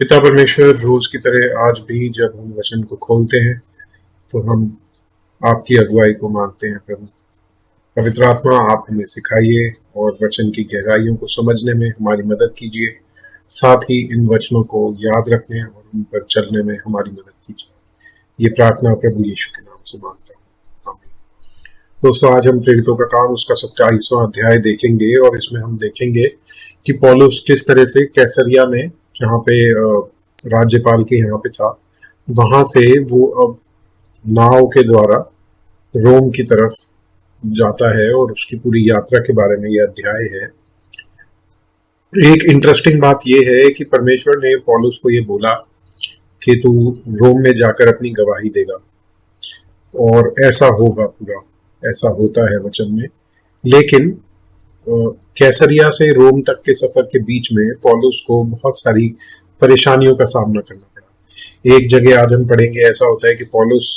पिता परमेश्वर, रोज की तरह आज भी जब हम वचन को खोलते हैं तो हम आपकी अगुवाई को मांगते हैं। प्रभु पवित्र आत्मा, आप हमें सिखाइए और वचन की गहराइयों को समझने में हमारी मदद कीजिए। साथ ही इन वचनों को याद रखने और उन पर चलने में हमारी मदद कीजिए। ये प्रार्थना प्रभु यीशु के नाम से मांगता हूँ, आमीन। दोस्तों, आज हम प्रेरितों का काम उसका 27वां अध्याय देखेंगे और इसमें हम देखेंगे कि पौलुस किस तरह से कैसरिया में, जहाँ पे राज्यपाल के यहाँ पे था, वहां से वो अब नाव के द्वारा रोम की तरफ जाता है और उसकी पूरी यात्रा के बारे में यह अध्याय है। एक इंटरेस्टिंग बात यह है कि परमेश्वर ने पौलुस को ये बोला कि तू रोम में जाकर अपनी गवाही देगा, और ऐसा होगा, पूरा ऐसा होता है वचन में। लेकिन कैसरिया से रोम तक के सफर के बीच में पौलुस को बहुत सारी परेशानियों का सामना करना पड़ा। एक जगह आज हम पढ़ेंगे, ऐसा होता है कि पौलुस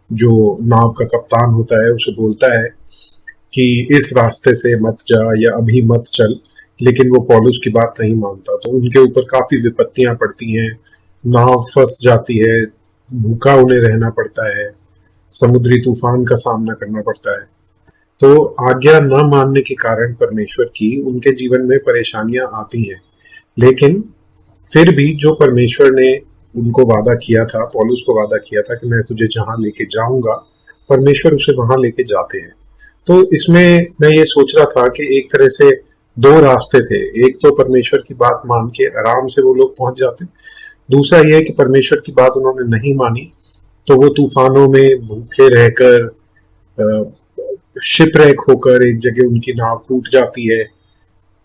जो नाव का कप्तान होता है उसे बोलता है कि इस रास्ते से मत जा या अभी मत चल, लेकिन वो पौलुस की बात नहीं मानता। तो उनके ऊपर काफी विपत्तियां पड़ती हैं, नाव फंस जाती है, भूखा उन्हें रहना पड़ता है, समुद्री तूफान का सामना करना पड़ता है। तो आज्ञा न मानने के कारण परमेश्वर की उनके जीवन में परेशानियां आती हैं। लेकिन फिर भी जो परमेश्वर ने उनको वादा किया था, पौलुस को वादा किया था कि मैं तुझे जहां लेके जाऊंगा, परमेश्वर उसे वहां लेके जाते हैं। तो इसमें मैं ये सोच रहा था कि एक तरह से दो रास्ते थे। एक तो परमेश्वर की बात मान के आराम से वो लोग पहुंच जाते, दूसरा ये है कि परमेश्वर की बात उन्होंने नहीं मानी तो वो तूफानों में भूखे रहकर, शिपरेक होकर, एक जगह उनकी नाव टूट जाती है।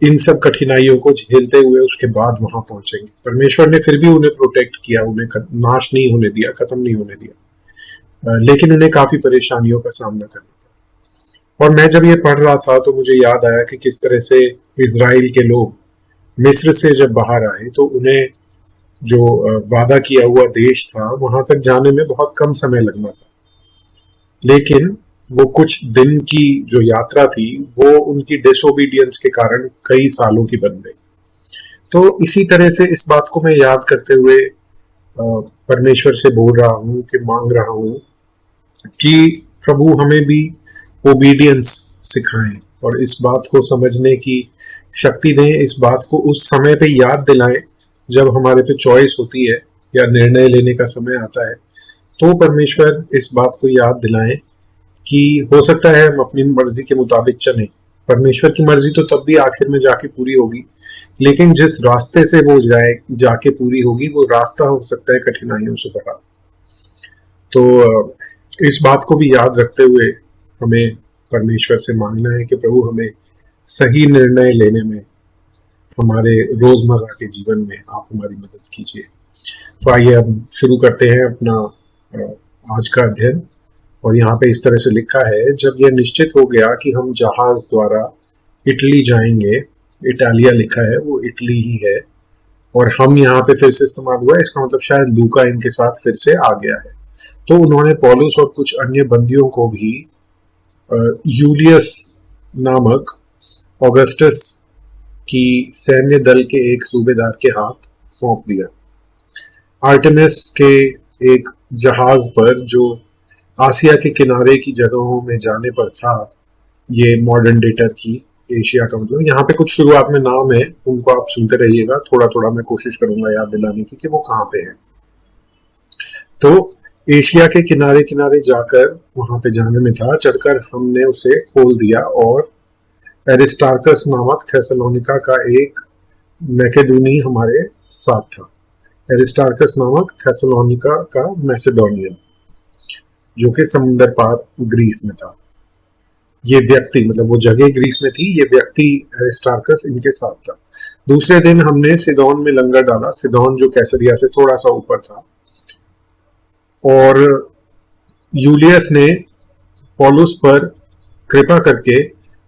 इन सब कठिनाइयों को झेलते हुए उसके बाद वहां पहुंचेंगे। परमेश्वर ने फिर भी उन्हें प्रोटेक्ट किया, उन्हें नाश नहीं होने दिया, खत्म नहीं होने दिया, लेकिन उन्हें काफी परेशानियों का सामना करना पड़ा। और मैं जब ये पढ़ रहा था तो मुझे याद आया कि किस तरह से इजराइल के लोग मिस्र से जब बाहर आए तो उन्हें जो वादा किया हुआ देश था वहां तक जाने में बहुत कम समय लगना था, लेकिन वो कुछ दिन की जो यात्रा थी वो उनकी डिसोबीडियंस के कारण कई सालों की बन गई। तो इसी तरह से इस बात को मैं याद करते हुए परमेश्वर से बोल रहा हूँ कि मांग रहा हूँ कि प्रभु हमें भी ओबीडियंस सिखाएं और इस बात को समझने की शक्ति दें, इस बात को उस समय पे याद दिलाएं जब हमारे पे चॉइस होती है या निर्णय लेने का समय आता है। तो परमेश्वर इस बात को याद दिलाएं कि हो सकता है हम अपनी मर्जी के मुताबिक चलें, परमेश्वर की मर्जी तो तब भी आखिर में जाके पूरी होगी, लेकिन जिस रास्ते से वो जाके पूरी होगी वो रास्ता हो सकता है कठिनाइयों से भरा। तो इस बात को भी याद रखते हुए हमें परमेश्वर से मांगना है कि प्रभु हमें सही निर्णय लेने में, हमारे रोजमर्रा के जीवन में आप हमारी मदद कीजिए। तो आइए अब शुरू करते हैं अपना आज का अध्ययन। और यहाँ पे इस तरह से लिखा है, जब यह निश्चित हो गया कि हम जहाज द्वारा इटली जाएंगे, इटालिया लिखा है, वो इटली ही है, और हम यहाँ पे फिर से इस्तेमाल हुआ है, इसका मतलब शायद लूका इनके साथ फिर से आ गया है। तो उन्होंने पौलुस और कुछ अन्य बंदियों को भी यूलियस नामक ऑगस्टस की सैन्य दल के एक सूबेदार के हाथ सौंप दिया। आर्टेमिस के एक जहाज पर जो आसिया के किनारे की जगहों में जाने पर था, ये मॉडर्न डे टर्की, एशिया का मतलब, यहाँ पे कुछ शुरुआत में नाम है, उनको आप सुनते रहिएगा, थोड़ा थोड़ा मैं कोशिश करूंगा याद दिलाने की कि वो कहाँ पे है। तो एशिया के किनारे किनारे जाकर वहां पे जाने में था, चढ़कर हमने उसे खोल दिया और एरिस्टार्कस नामक थेसलोनिका का एक मैकेडोनी हमारे साथ था। एरिस्टार्कस नामक थेसलोनिका का मैसेडोनियन, जो कि समुद्र पार ग्रीस में था। ये व्यक्ति, मतलब वो जगह ग्रीस में थी, ये व्यक्ति एरिस्टार्कस इनके साथ था। दूसरे दिन हमने सिदोन में लंगर डाला, सिदोन जो कैसरिया से थोड़ा सा ऊपर था, और यूलियस ने पौलुस पर कृपा करके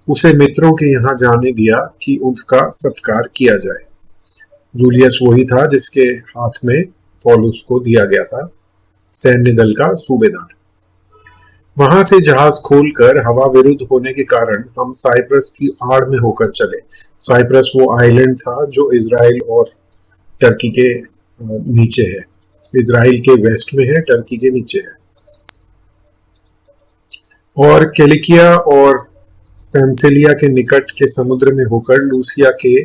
उसे मित्रों के यहाँ जाने दिया कि उसका सत्कार किया जाए। जूलियस वही था जिसके हाथ में पौलुस को दिया गया था सैन्य दल का सूबेदार। वहां से जहाज खोलकर हवा विरुद्ध होने के कारण हम साइप्रस की आड़ में होकर चले। साइप्रस वो आइलैंड था जो इजराइल और टर्की के नीचे है, इजराइल के वेस्ट में है, टर्की के नीचे है। और किलिकिया और पैम्फिलिया के निकट के समुद्र में होकर लूसिया के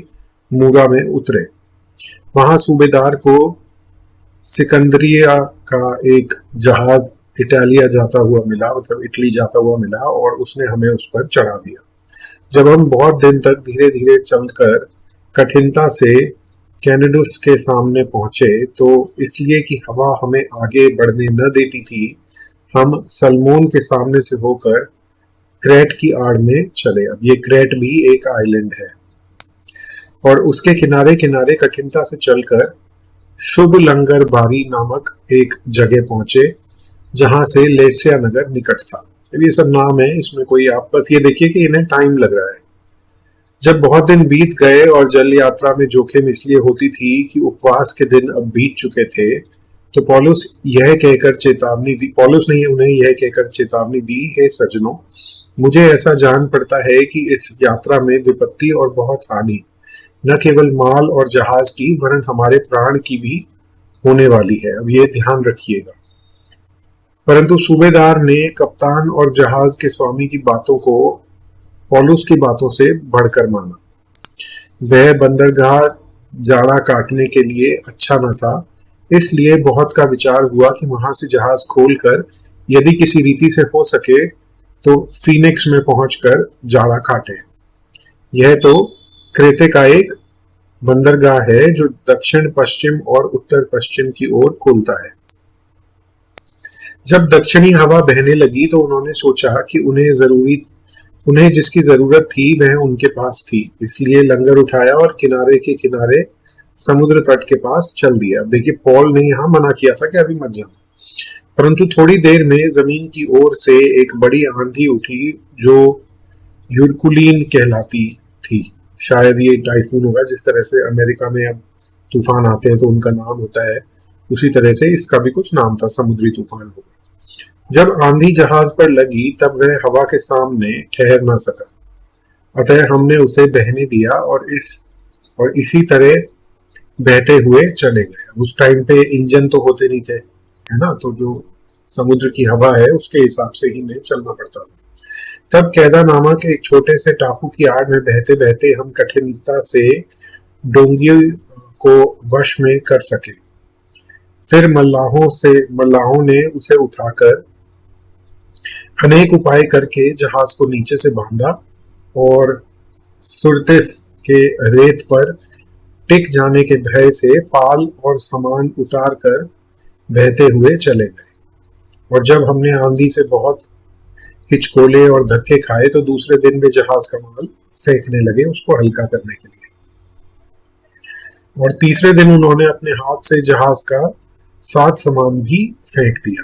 मूगा में उतरे। वहां सूबेदार को सिकंदरिया का एक जहाज इटालिया जाता हुआ मिला, मतलब इटली जाता हुआ मिला, और उसने हमें उस पर चढ़ा दिया। जब हम बहुत दिन तक धीरे धीरे चलकर कठिनता से कैनेडुस के सामने पहुंचे, तो इसलिए कि हवा हमें आगे बढ़ने न देती थी, हम सलमोन के सामने से होकर क्रेट की आड़ में चले। अब ये क्रेट भी एक आइलैंड है, और उसके किनारे किनारे कठिनता से चलकर शुभ लंगर बारी नामक एक जगह पहुंचे, जहां से लेसिया नगर निकट था। ये सब नाम है, इसमें कोई आप बस ये देखिए कि इन्हें टाइम लग रहा है। जब बहुत दिन बीत गए और जल यात्रा में जोखिम इसलिए होती थी कि उपवास के दिन अब बीत चुके थे, तो पौलुस ने उन्हें यह कहकर चेतावनी दी, हे सज्जनों, मुझे ऐसा जान पड़ता है कि इस यात्रा में विपत्ति और बहुत हानि न केवल माल और जहाज की वरन हमारे प्राण की भी होने वाली है। अब ये ध्यान रखिएगा। परंतु सूबेदार ने कप्तान और जहाज के स्वामी की बातों को पौलुस की बातों से बढ़कर माना। वह बंदरगाह जाड़ा काटने के लिए अच्छा न था, इसलिए बहुत का विचार हुआ कि वहां से जहाज खोलकर यदि किसी रीति से हो सके तो फीनिक्स में पहुंचकर जाड़ा काटे। यह तो क्रेते का एक बंदरगाह है जो दक्षिण पश्चिम और उत्तर पश्चिम की ओर खुलता है। जब दक्षिणी हवा बहने लगी तो उन्होंने सोचा कि उन्हें जिसकी जरूरत थी वह उनके पास थी, इसलिए लंगर उठाया और किनारे के किनारे समुद्र तट के पास चल दिया। देखिए, पौल ने यहाँ मना किया था कि अभी मत जाना, परंतु थोड़ी देर में जमीन की ओर से एक बड़ी आंधी उठी जो यूरकुलीन कहलाती थी। शायद ये टाइफून होगा, जिस तरह से अमेरिका में अब तूफान आते हैं तो उनका नाम होता है, उसी तरह से इसका भी कुछ नाम था, समुद्री तूफान होगा। जब आंधी जहाज पर लगी तब वह हवा के सामने ठहर ना सका, अतः हमने उसे बहने दिया और इसी तरह बहते हुए चले गए। उस टाइम पे इंजन तो होते नहीं थे, है ना, तो जो समुद्र की हवा है उसके हिसाब से ही हमें चलना पड़ता था। तब कैदा नामक एक छोटे से टापू की आड़ में बहते बहते हम कठिनता से डोंगी को वश में कर सके। फिर मल्लाहों ने उसे उठाकर अनेक उपाय करके जहाज को नीचे से बांधा और सुरतिस के रेत पर टिक जाने के भय से पाल और सामान उतार कर बहते हुए चले गए। और जब हमने आंधी से बहुत हिचकोले और धक्के खाए तो दूसरे दिन वे जहाज का माल फेंकने लगे उसको हल्का करने के लिए, और तीसरे दिन उन्होंने अपने हाथ से जहाज का साथ सामान भी फेंक दिया।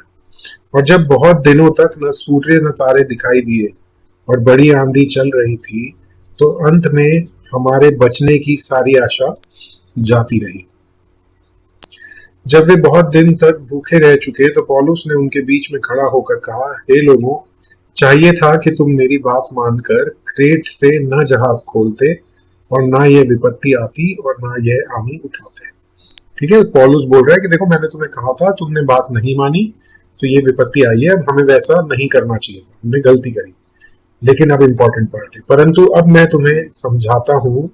और जब बहुत दिनों तक न सूर्य न तारे दिखाई दिए और बड़ी आंधी चल रही थी, तो अंत में हमारे बचने की सारी आशा जाती रही। जब वे बहुत दिन तक भूखे रह चुके तो पौलुस ने उनके बीच में खड़ा होकर कहा, हे लोगों, चाहिए था कि तुम मेरी बात मानकर क्रेट से न जहाज खोलते और ना यह विपत्ति आती और ना यह आनी उठाते। ठीक है, पौलुस बोल रहा है कि देखो, मैंने तुम्हें कहा था, तुमने बात नहीं मानी तो ये विपत्ति आई है। अब हमें वैसा नहीं करना चाहिए था, हमने गलती करी। लेकिन अब इंपॉर्टेंट पार्ट है, परंतु अब मैं तुम्हें समझाता हूं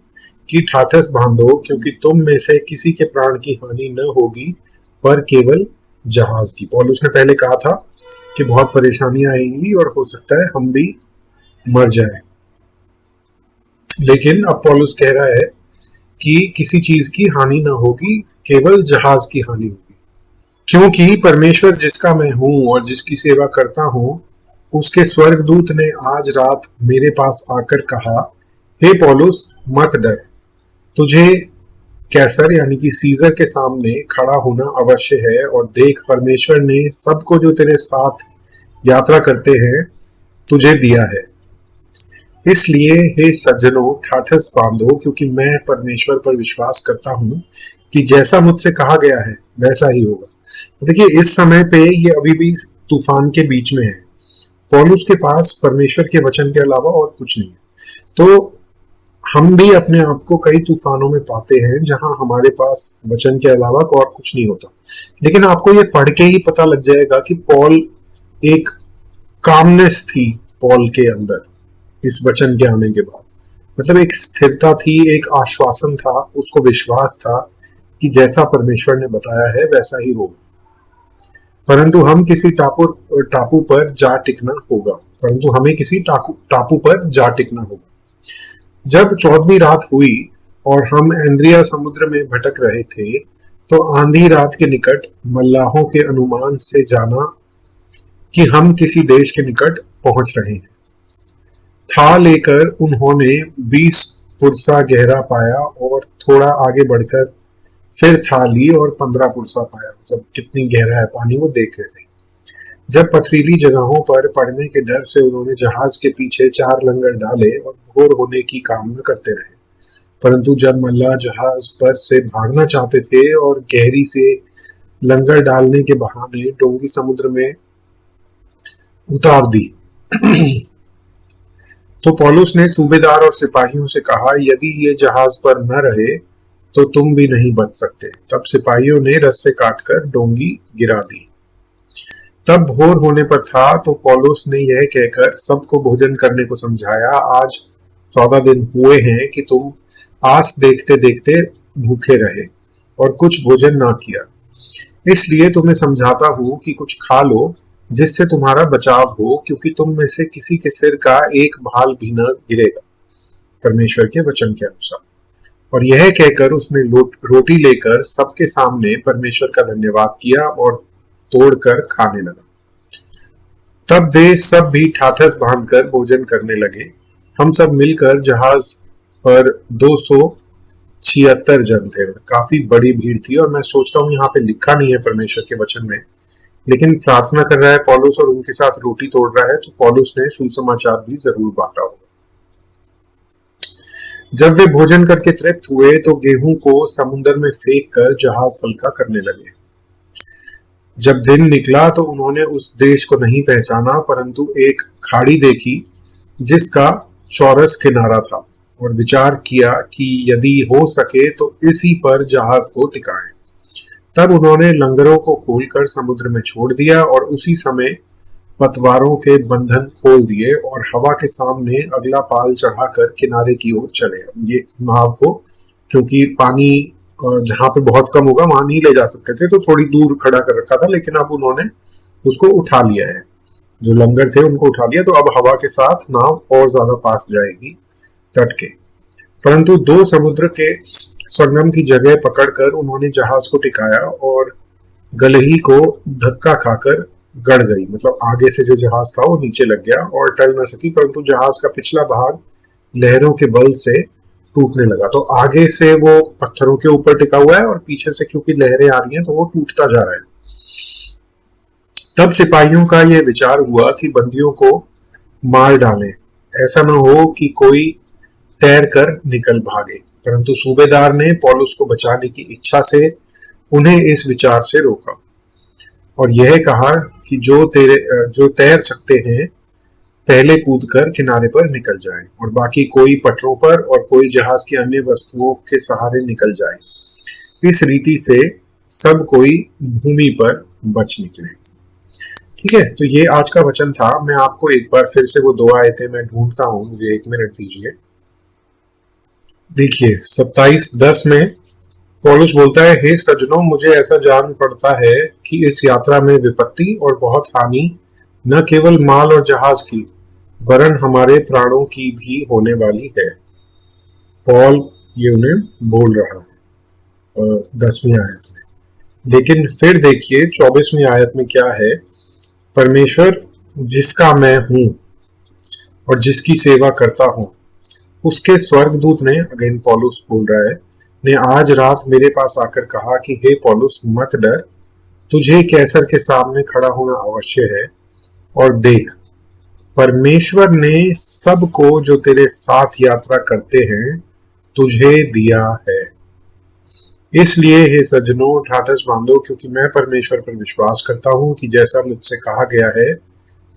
कि ठाठस बांधो, क्योंकि तुम में से किसी के प्राण की हानि न होगी पर केवल जहाज की। पौलुस ने पहले कहा था कि बहुत परेशानियां आएंगी और हो सकता है हम भी मर जाएं, लेकिन अब पौलुस कह रहा है कि किसी चीज की हानि न होगी, केवल जहाज की हानि होगी। क्योंकि परमेश्वर जिसका मैं हूं और जिसकी सेवा करता हूं, उसके स्वर्गदूत ने आज रात मेरे पास आकर कहा, हे पौलुस, मत डर, तुझे कैसर यानी कि सीजर के सामने खड़ा होना अवश्य है, और देख, परमेश्वर ने सबको जो तेरे साथ यात्रा करते हैं तुझे दिया है। इसलिए हे सज्जनों, ठाठस बांधो, क्योंकि मैं परमेश्वर पर विश्वास करता हूं कि जैसा मुझसे कहा गया है वैसा ही होगा। देखिए, इस समय पे ये अभी भी तूफान के बीच में है, पौलुस के पास परमेश्वर के वचन के अलावा और कुछ नहीं है। तो हम भी अपने आप को कई तूफानों में पाते हैं जहां हमारे पास वचन के अलावा और कुछ नहीं होता। लेकिन आपको ये पढ़ के ही पता लग जाएगा कि पॉल एक कामनेस थी पॉल के अंदर इस वचन के आने के बाद। मतलब एक स्थिरता थी, एक आश्वासन था, उसको विश्वास था कि जैसा परमेश्वर ने बताया है वैसा ही होगा। परंतु हम किसी टापू पर जा टिकना होगा परंतु हमें किसी टापू पर जा टिकना होगा। जब 14वीं रात हुई और हम एंद्रिया समुद्र में भटक रहे थे तो आंधी रात के निकट मल्लाहों के अनुमान से जाना कि हम किसी देश के निकट पहुंच रहे हैं। था लेकर उन्होंने 20 पुरसा गहरा पाया और थोड़ा आगे बढ़कर फिर था ली और 15 पुरसा पाया। मतलब कितनी गहरा है पानी वो देख रहे थे। जब पथरीली जगहों पर पड़ने के डर से उन्होंने जहाज के पीछे 4 लंगर डाले और भोर होने की कामना करते रहे। परंतु जब मल्लाह जहाज पर से भागना चाहते थे और गहरी से लंगर डालने के बहाने डोंगी समुद्र में उतार दी तो पौलुस ने सूबेदार और सिपाहियों से कहा, यदि ये जहाज पर न रहे तो तुम भी नहीं बच सकते। तब सिपाहियों ने रस्से काटकर डोंगी गिरा दी। तब भोर होने पर था तो पौलुस ने यह कहकर सबको भोजन करने को समझाया, आज 14 दिन हुए हैं कि तुम आस देखते देखते भूखे रहे और कुछ भोजन ना किया। इसलिए तुम्हें समझाता हूं कि कुछ खा लो जिससे तुम्हारा बचाव हो, क्योंकि तुम में से किसी के सिर का एक भाल भी न गिरेगा, परमेश्वर के वचन के अनुसार। और यह कहकर उसने रोटी लेकर सबके सामने परमेश्वर का धन्यवाद किया और तोड़कर खाने लगा। तब वे सब भी ठाठस बांधकर भोजन करने लगे। हम सब मिलकर जहाज पर 276 जन थे। काफी बड़ी भीड़ थी और मैं सोचता हूँ यहाँ पे लिखा नहीं है परमेश्वर के वचन में, लेकिन प्रार्थना कर रहा है पौलुस और उनके साथ रोटी तोड़ रहा है, तो पौलुस ने सुसमाचार भी जरूर बांटा होगा। जब वे भोजन करके तृप्त हुए तो गेहूं को समुद्र में फेंक कर जहाज हल्का करने लगे। जब दिन निकला तो उन्होंने उस देश को नहीं पहचाना, परंतु एक खाड़ी देखी जिसका चौरस किनारा था और विचार किया कि यदि हो सके तो इसी पर जहाज को टिकाएं। तब उन्होंने लंगरों को खोलकर समुद्र में छोड़ दिया और उसी समय पतवारों के बंधन खोल दिए और हवा के सामने अगला पाल चढ़ाकर किनारे की ओर चले। ये नाव को क्योंकि पानी जहां पे बहुत कम होगा वहां नहीं ले जा सकते थे, तो थोड़ी दूर खड़ा कर रखा था, लेकिन अब उन्होंने उसको उठा लिया है। जो लंगर थे उनको उठा लिया, तो अब हवा के साथ नाव और ज्यादा पास जाएगी तट के। परंतु 2 समुद्र के संगम की जगह पकड़कर उन्होंने जहाज को टिकाया और गलही को धक्का खाकर गड़ गई। मतलब आगे से जो जहाज था वो नीचे लग गया और टल न सकी, परंतु जहाज का पिछला भाग लहरों के बल से टूटने लगा। तो आगे से वो पत्थरों के ऊपर टिका हुआ है और पीछे से क्योंकि लहरें आ रही हैं तो वो टूटता जा रहा है। तब सिपाहियों का यह विचार हुआ कि बंदियों को मार डालें, ऐसा न हो कि कोई तैर कर निकल भागे। परंतु सूबेदार ने पौलुस को बचाने की इच्छा से उन्हें इस विचार से रोका और यह कहा कि जो तैर सकते हैं पहले कूदकर किनारे पर निकल जाएं और बाकी कोई पटरों पर और कोई जहाज की अन्य वस्तुओं के सहारे निकल जाए। इस रीति से सब कोई भूमि पर बच निकले। ठीक है, तो ये आज का वचन था। मैं आपको एक बार फिर से वो 2 आयतें मैं ढूंढता हूं, मुझे 1 मिनट दीजिए। देखिए 27:10 में पौलुस बोलता है, हे सज्जनों, मुझे ऐसा जान पड़ता है कि इस यात्रा में विपत्ति और बहुत हानि न केवल माल और जहाज की वरन हमारे प्राणों की भी होने वाली है। पौल ये उन्हें बोल रहा है 10वीं आयत में। लेकिन फिर देखिए 24वीं आयत में क्या है, परमेश्वर जिसका मैं हूं और जिसकी सेवा करता हूं उसके स्वर्गदूत ने, अगेन पौलुस बोल रहा है, ने आज रात मेरे पास आकर कहा कि हे पौलुस, मत डर, तुझे कैसर के सामने खड़ा होना अवश्य है। और देख, परमेश्वर ने सबको जो तेरे साथ यात्रा करते हैं तुझे दिया है। इसलिए हे सज्जनों, ठाठस बांधो, क्योंकि मैं परमेश्वर पर विश्वास करता हूं कि जैसा मुझसे कहा गया है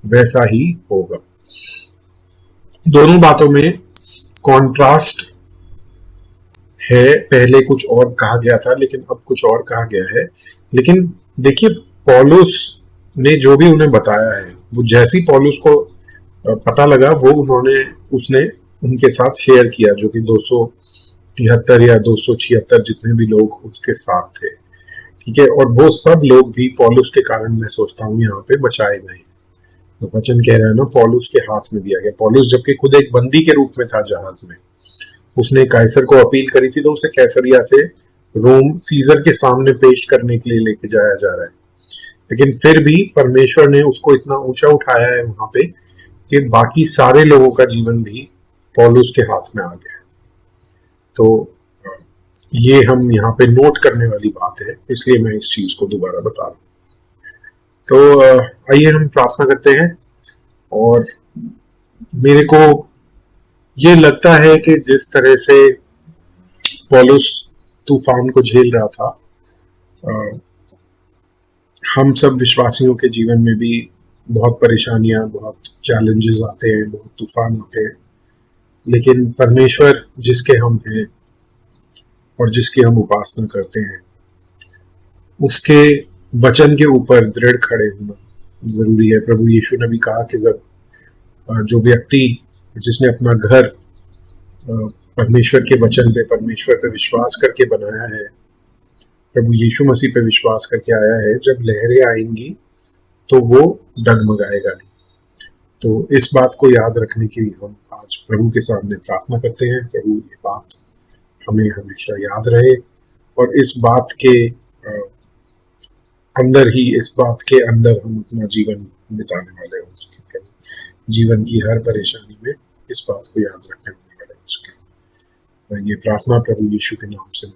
वैसा ही होगा। दोनों बातों में कॉन्ट्रास्ट है, पहले कुछ और कहा गया था लेकिन अब कुछ और कहा गया है। लेकिन देखिए, पौलुस ने जो भी उन्हें बताया है, वो जैसी पौलुस को पता लगा वो उसने उनके साथ शेयर किया, जो कि 273 या 276 जितने भी लोग उसके साथ थे, ठीक है। और वो सब लोग भी पौलुस के कारण, मैं सोचता हूँ, यहाँ पे बचाए गए। तो वचन कह रहा है ना, पौलुस के हाथ में दिया गया। पौलुस जबकि खुद एक बंदी के रूप में था जहाज में, उसने कैसर को अपील करी थी, तो उसे कैसरिया से रोम सीजर के सामने पेश करने के लिए लेके जाया जा रहा है। लेकिन फिर भी परमेश्वर ने उसको इतना ऊंचा उठाया है वहां पे कि बाकी सारे लोगों का जीवन भी पौलुस के हाथ में आ गया है। तो ये हम यहाँ पे नोट करने वाली बात है, इसलिए मैं इस चीज को दोबारा बता रहा हूँ। तो आइए हम प्रार्थना करते हैं। और मेरे को ये लगता है कि जिस तरह से पौलुस तूफान को झेल रहा था, हम सब विश्वासियों के जीवन में भी बहुत परेशानियां, बहुत चैलेंजेस आते हैं, बहुत तूफान आते हैं। लेकिन परमेश्वर जिसके हम हैं और जिसकी हम उपासना करते हैं, उसके वचन के ऊपर दृढ़ खड़े होना जरूरी है। प्रभु यीशु ने भी कहा कि जब जो व्यक्ति जिसने अपना घर परमेश्वर के वचन पे, परमेश्वर पे विश्वास करके बनाया है, प्रभु यीशु मसीह पे विश्वास करके आया है, जब लहरें आएंगी तो वो डगमगाएगा नहीं। तो इस बात को याद रखने के लिए हम आज प्रभु के सामने प्रार्थना करते हैं। प्रभु, ये बात हमें हमेशा याद रहे और इस बात के अंदर ही, इस बात के अंदर हम अपना जीवन बिताने वाले हो सके। जीवन की हर परेशानी में इस बात को याद रखने वाले हो सके। ये प्रार्थना प्रभु यीशु के नाम से